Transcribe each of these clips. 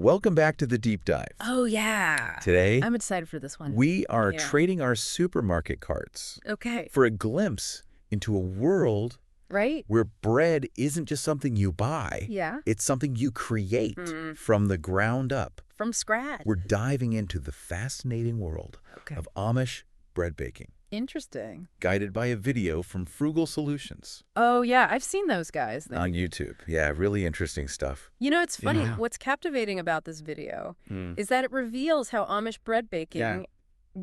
Welcome back to the Deep Dive. Oh, yeah. Today, I'm excited for this one. we are trading our supermarket carts Okay. for a glimpse into a world Right? where bread isn't just something you buy. Yeah. It's something you create from the ground up. From scratch. We're diving into the fascinating world of Amish bread baking, Interesting. guided by a video from Frugal Solutions Oh, yeah. I've seen those guys. on YouTube. Yeah, really interesting stuff. You know, it's funny. Yeah. What's captivating about this video is that it reveals how Amish bread baking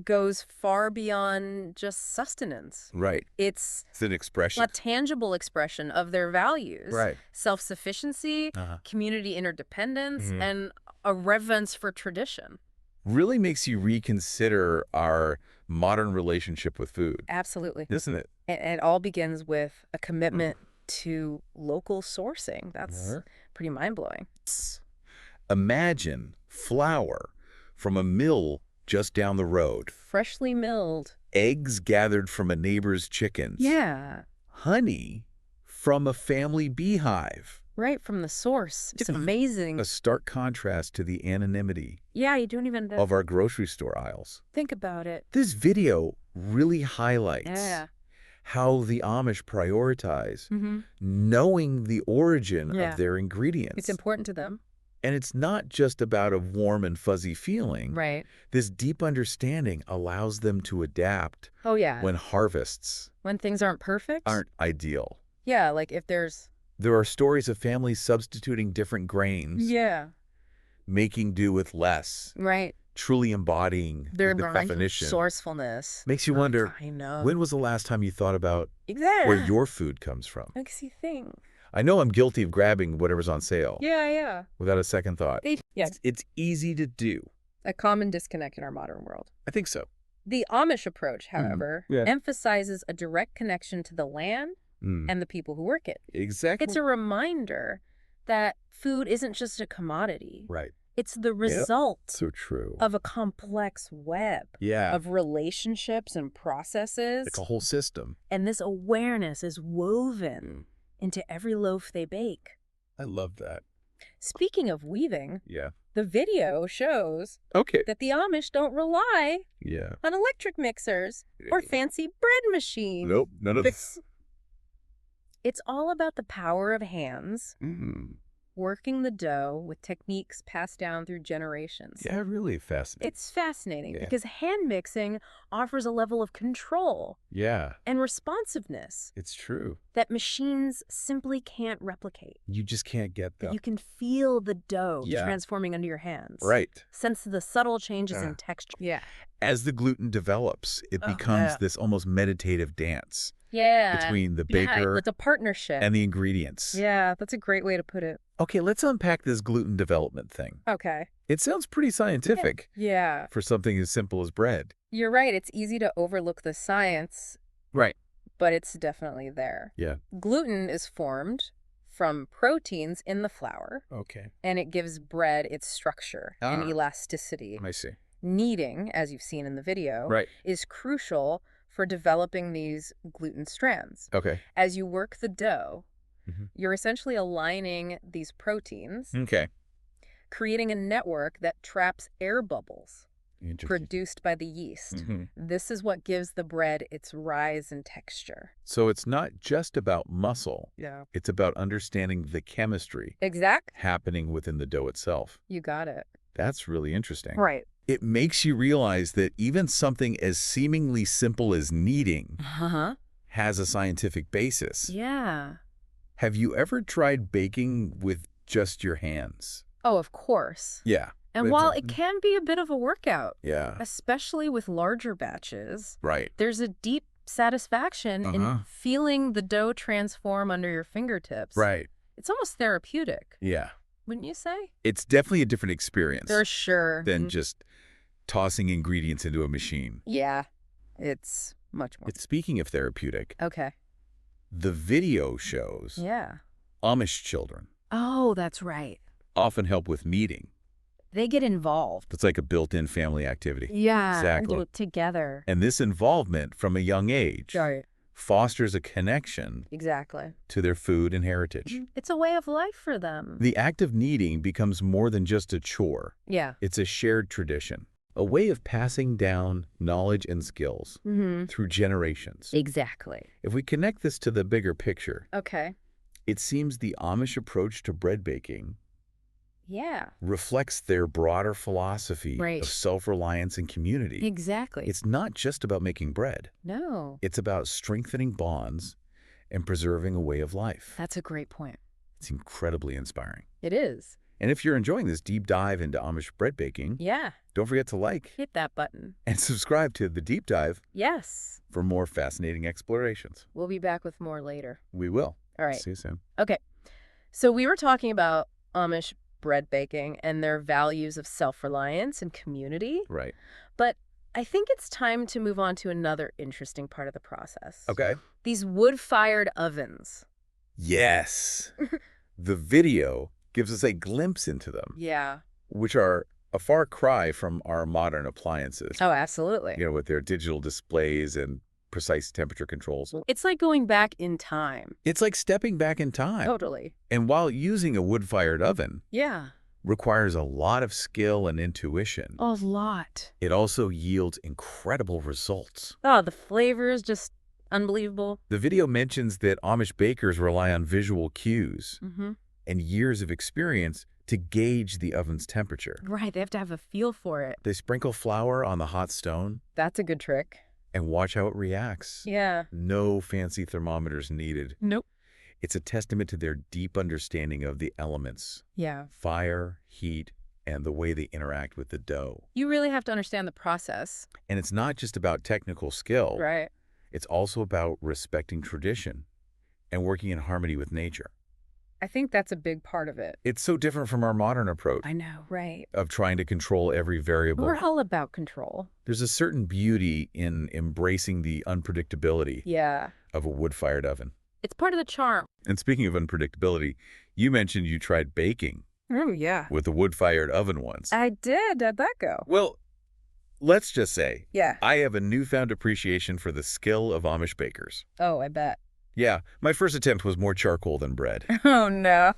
goes far beyond just sustenance. Right. It's an expression. a tangible expression of their values. Right. Self-sufficiency, community interdependence, and a reverence for tradition. Really makes you reconsider our modern relationship with food. Absolutely. Isn't it? And it all begins with a commitment to local sourcing. That's pretty mind-blowing. Imagine flour from a mill just down the road. Freshly milled. Eggs gathered from a neighbor's chickens. Yeah. Honey from a family beehive. Right from the source. It's amazing. A stark contrast to the anonymity Yeah, you don't even of our grocery store aisles. think about it. This video really highlights how the Amish prioritize knowing the origin of their ingredients. It's important to them. And it's not just about a warm and fuzzy feeling. Right. This deep understanding allows them to adapt Oh, yeah. when harvests When things aren't perfect? aren't ideal. Yeah, like if there's... There are stories of families substituting different grains, making do with less, Right. truly embodying Their the definition. resourcefulness. Makes you wonder, I know. when was the last time you thought about Exactly. where your food comes from? Makes you think. I know I'm guilty of grabbing whatever's on sale Yeah. without a second thought. Yeah. It's easy to do. A common disconnect in our modern world. I think so. The Amish approach, however, Yeah. emphasizes a direct connection to the land and the people who work it. Exactly. It's a reminder that food isn't just a commodity. Right. It's the result So true. of a complex web of relationships and processes. Like a whole system. And this awareness is woven into every loaf they bake. I love that. Speaking of weaving, Yeah. the video shows Okay. that the Amish don't rely Yeah. on electric mixers or fancy bread machines. Nope. None of this. It's all about the power of hands, working the dough with techniques passed down through generations. Yeah, really fascinating. It's fascinating because hand mixing offers a level of control and responsiveness It's true. that machines simply can't replicate. You just can't get them. You can feel the dough Yeah. transforming under your hands. Right. Sense the subtle changes in texture. Yeah. As the gluten develops, it becomes this almost meditative dance between the baker it's a partnership. and the ingredients. Yeah, that's a great way to put it. Okay, let's unpack this gluten development thing. Okay. It sounds pretty scientific Yeah. for something as simple as bread. You're right. It's easy to overlook the science, Right. but it's definitely there. Yeah. Gluten is formed from proteins in the flour, Okay. and it gives bread its structure and elasticity. I see. Kneading, as you've seen in the video, Right. is crucial for developing these gluten strands. Okay. As you work the dough, you're essentially aligning these proteins, Okay. creating a network that traps air bubbles Interesting. produced by the yeast. This is what gives the bread its rise and texture. So it's not just about muscle. Yeah. It's about understanding the chemistry happening within the dough itself. You got it. That's really interesting. Right. It makes you realize that even something as seemingly simple as kneading has a scientific basis. Yeah. Have you ever tried baking with just your hands? Oh, of course. Yeah. And while it can be a bit of a workout, Yeah. especially with larger batches, Right. there's a deep satisfaction in feeling the dough transform under your fingertips. Right. It's almost therapeutic, Yeah. wouldn't you say? It's definitely a different experience For sure. than just tossing ingredients into a machine. Yeah, it's much more. Speaking of therapeutic, Okay. the video shows Yeah. Amish children Oh, that's right. often help with kneading. They get involved. It's like a built-in family activity. Yeah. Exactly. Do it together. And this involvement from a young age Right. fosters a connection Exactly. to their food and heritage. It's a way of life for them. The act of kneading becomes more than just a chore. Yeah. It's a shared tradition, a way of passing down knowledge and skills through generations. Exactly. If we connect this to the bigger picture, Okay. it seems the Amish approach to bread baking reflects their broader philosophy of self-reliance and community. Exactly. It's not just about making bread. No. It's about strengthening bonds and preserving a way of life. That's a great point. It's incredibly inspiring. It is. And if you're enjoying this deep dive into Amish bread baking, don't forget to like, hit that button, and subscribe to The Deep Dive for more fascinating explorations. We'll be back with more later. We will. All right. See you soon. Okay. So we were talking about Amish bread baking and their values of self-reliance and community. Right. But I think it's time to move on to another interesting part of the process. Okay. These wood-fired ovens. Yes. The video gives us a glimpse into them. Yeah. Which are a far cry from our modern appliances. Oh, absolutely. You know, with their digital displays and precise temperature controls. It's like going back in time. It's like stepping back in time. Totally. And while using a wood-fired oven requires a lot of skill and intuition, a lot, it also yields incredible results. Oh, the flavor is just unbelievable. The video mentions that Amish bakers rely on visual cues and years of experience to gauge the oven's temperature. Right, they have to have a feel for it. They sprinkle flour on the hot stone. That's a good trick. And watch how it reacts. Yeah. No fancy thermometers needed. Nope. It's a testament to their deep understanding of the elements. Yeah. Fire, heat, and the way they interact with the dough. You really have to understand the process. And it's not just about technical skill. Right. It's also about respecting tradition and working in harmony with nature. I think that's a big part of it. It's so different from our modern approach. I know, right. Of trying to control every variable. We're all about control. There's a certain beauty in embracing the unpredictability of a wood-fired oven. It's part of the charm. And speaking of unpredictability, you mentioned you tried baking. Oh, yeah. With a wood-fired oven once. I did. How'd that go? Well, let's just say, yeah, I have a newfound appreciation for the skill of Amish bakers. Oh, I bet. Yeah, my first attempt was more charcoal than bread. Oh, no.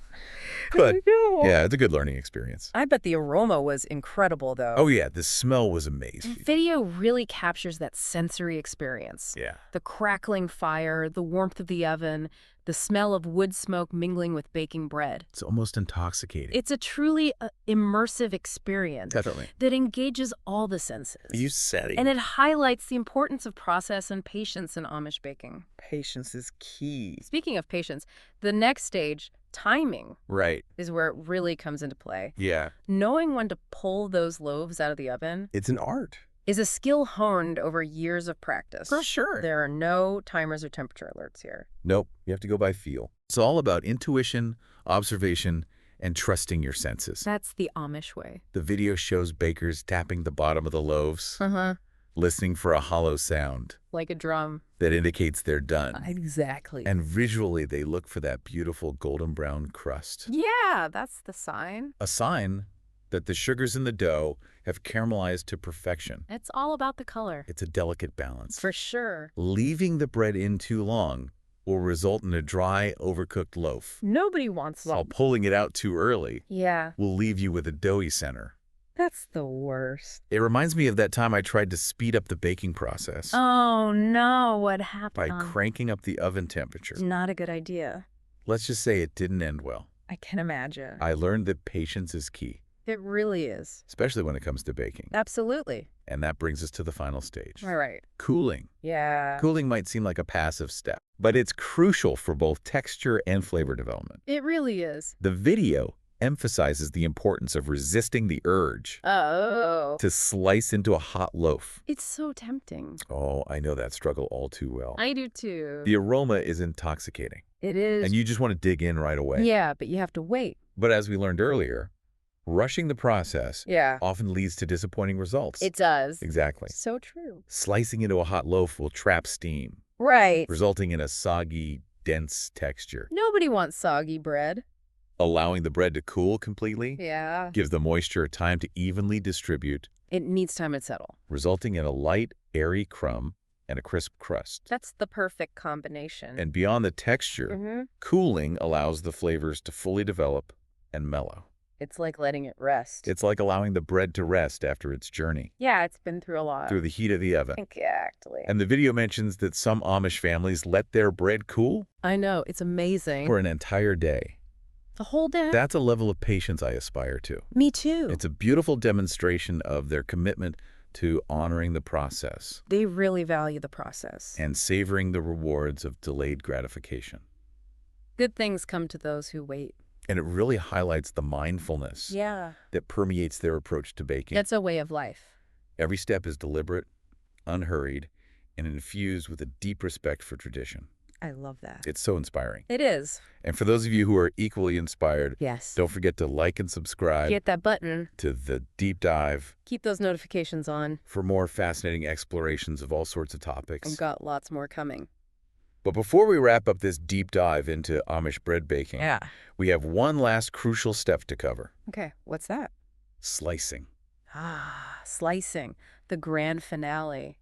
But, yeah, it's a good learning experience. I bet the aroma was incredible, though. Oh, yeah, the smell was amazing. The video really captures that sensory experience. Yeah. The crackling fire, the warmth of the oven, the smell of wood smoke mingling with baking bread. It's almost intoxicating. It's a truly immersive experience. Definitely. That engages all the senses. You said it. And it highlights the importance of process and patience in Amish baking. Patience is key. Speaking of patience, the next stage, timing, is where it really comes into play. Yeah. Knowing when to pull those loaves out of the oven. It's an art. Is a skill honed over years of practice. For sure. There are no timers or temperature alerts here. Nope. You have to go by feel. It's all about intuition, observation, and trusting your senses. That's the Amish way. The video shows bakers tapping the bottom of the loaves, listening for a hollow sound. Like a drum. That indicates they're done. Exactly. And visually, they look for that beautiful golden brown crust. Yeah, that's the sign. A sign that the sugars in the dough have caramelized to perfection. It's all about the color. It's a delicate balance. For sure. Leaving the bread in too long will result in a dry, overcooked loaf. Nobody wants that. While pulling it out too early will leave you with a doughy center. That's the worst. It reminds me of that time I tried to speed up the baking process. Oh, no. What happened? By cranking up the oven temperature. Not a good idea. Let's just say it didn't end well. I can imagine. I learned that patience is key. It really is. Especially when it comes to baking. Absolutely. And that brings us to the final stage. All right. Cooling. Yeah. Cooling might seem like a passive step, but it's crucial for both texture and flavor development. It really is. The video emphasizes the importance of resisting the urge to slice into a hot loaf. It's so tempting. Oh, I know that struggle all too well. I do too. The aroma is intoxicating. It is. And you just want to dig in right away. Yeah, but you have to wait. But as we learned earlier, rushing the process often leads to disappointing results. It does. Exactly. So true. Slicing into a hot loaf will trap steam. Right. Resulting in a soggy, dense texture. Nobody wants soggy bread. Allowing the bread to cool completely gives the moisture time to evenly distribute. It needs time to settle. Resulting in a light, airy crumb and a crisp crust. That's the perfect combination. And beyond the texture, cooling allows the flavors to fully develop and mellow. It's like letting it rest. It's like allowing the bread to rest after its journey. Yeah, it's been through a lot. Through the heat of the oven. Exactly. And the video mentions that some Amish families let their bread cool. I know, it's amazing. For an entire day. The whole day? That's a level of patience I aspire to. Me too. It's a beautiful demonstration of their commitment to honoring the process. They really value the process. And savoring the rewards of delayed gratification. Good things come to those who wait. And it really highlights the mindfulness that permeates their approach to baking. It's a way of life. Every step is deliberate, unhurried, and infused with a deep respect for tradition. I love that. It's so inspiring. It is. And for those of you who are equally inspired, yes, don't forget to like and subscribe. Hit that button. To the deep dive. Keep those notifications on. For more fascinating explorations of all sorts of topics. I've got lots more coming. But before we wrap up this deep dive into Amish bread baking, we have one last crucial step to cover. Okay, what's that? Slicing. Slicing. The grand finale.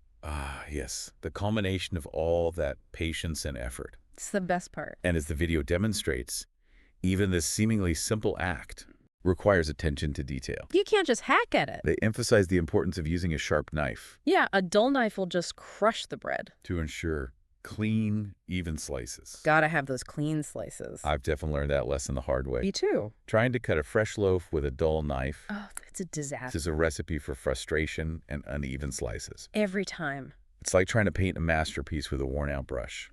Yes. The culmination of all that patience and effort. It's the best part. And as the video demonstrates, even this seemingly simple act requires attention to detail. You can't just hack at it. They emphasize the importance of using a sharp knife. Yeah, a dull knife will just crush the bread. To ensure clean, even slices. Gotta have those clean slices. I've definitely learned that lesson the hard way. Me too. Trying to cut a fresh loaf with a dull knife. Oh, it's a disaster. This is a recipe for frustration and uneven slices. Every time. It's like trying to paint a masterpiece with a worn-out brush.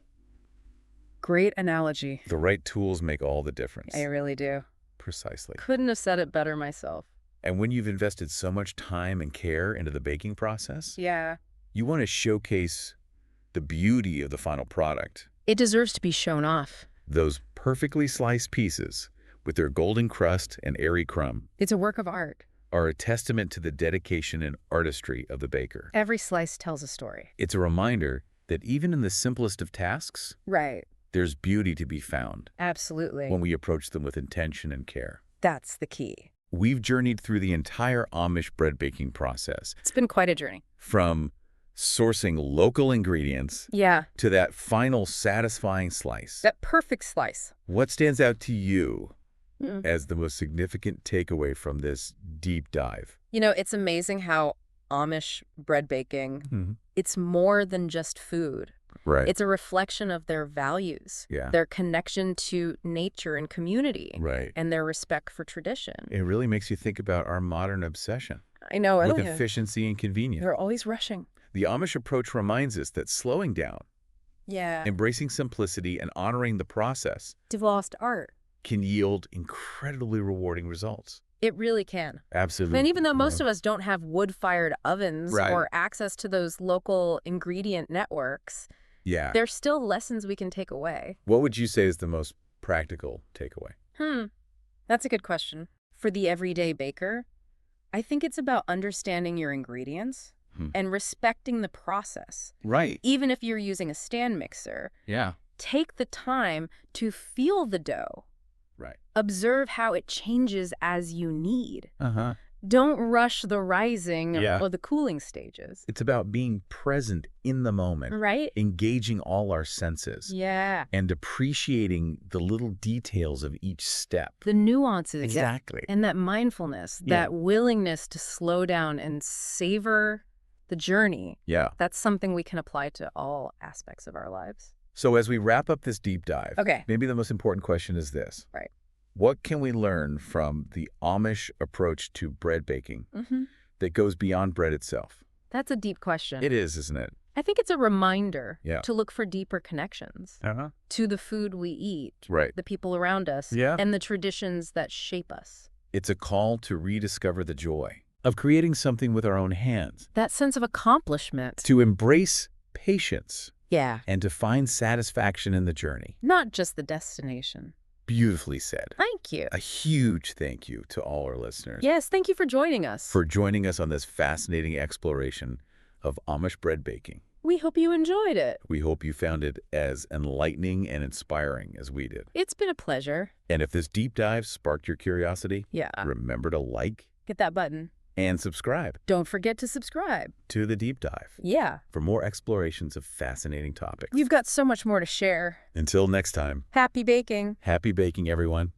Great analogy. The right tools make all the difference. I really do. Precisely. Couldn't have said it better myself. And when you've invested so much time and care into the baking process, you want to showcase the beauty of the final product. It deserves to be shown off. Those perfectly sliced pieces, with their golden crust and airy crumb, it's a work of art, are a testament to the dedication and artistry of the baker. Every slice tells a story. It's a reminder that even in the simplest of tasks, there's beauty to be found. Absolutely. When we approach them with intention and care. That's the key. We've journeyed through the entire Amish bread baking process. It's been quite a journey. From sourcing local ingredients to that final satisfying slice. That perfect slice. What stands out to you as the most significant takeaway from this deep dive? You know, it's amazing how Amish bread baking, it's more than just food. Right. It's a reflection of their values, their connection to nature and community, and their respect for tradition. It really makes you think about our modern obsession. I know. With efficiency and convenience. They're always rushing. The Amish approach reminds us that slowing down, embracing simplicity, and honoring the process, they've lost art, can yield incredibly rewarding results. It really can. Absolutely. And even though most of us don't have wood-fired ovens or access to those local ingredient networks, there's still lessons we can take away. What would you say is the most practical takeaway? That's a good question. For the everyday baker, I think it's about understanding your ingredients and respecting the process. Right. Even if you're using a stand mixer. Take the time to feel the dough. Right. Observe how it changes as you need. Don't rush the rising or the cooling stages. It's about being present in the moment. Right. Engaging all our senses. And appreciating the little details of each step. The nuances. Exactly. And that mindfulness, that willingness to slow down and savor the journey. That's something we can apply to all aspects of our lives. So as we wrap up this deep dive, maybe the most important question is this. What can we learn from the Amish approach to bread baking that goes beyond bread itself? That's a deep question. It is, isn't it? I think it's a reminder to look for deeper connections to the food we eat, the people around us, and the traditions that shape us. It's a call to rediscover the joy of creating something with our own hands. That sense of accomplishment. To embrace patience. Yeah. And to find satisfaction in the journey. Not just the destination. Beautifully said. Thank you. A huge thank you to all our listeners. Yes, thank you for joining us. For joining us on this fascinating exploration of Amish bread baking. We hope you enjoyed it. We hope you found it as enlightening and inspiring as we did. It's been a pleasure. And if this deep dive sparked your curiosity, remember to like, get that button, And subscribe. Don't forget to subscribe. To The Deep Dive. Yeah. For more explorations of fascinating topics. We've got so much more to share. Until next time. Happy baking. Happy baking, everyone.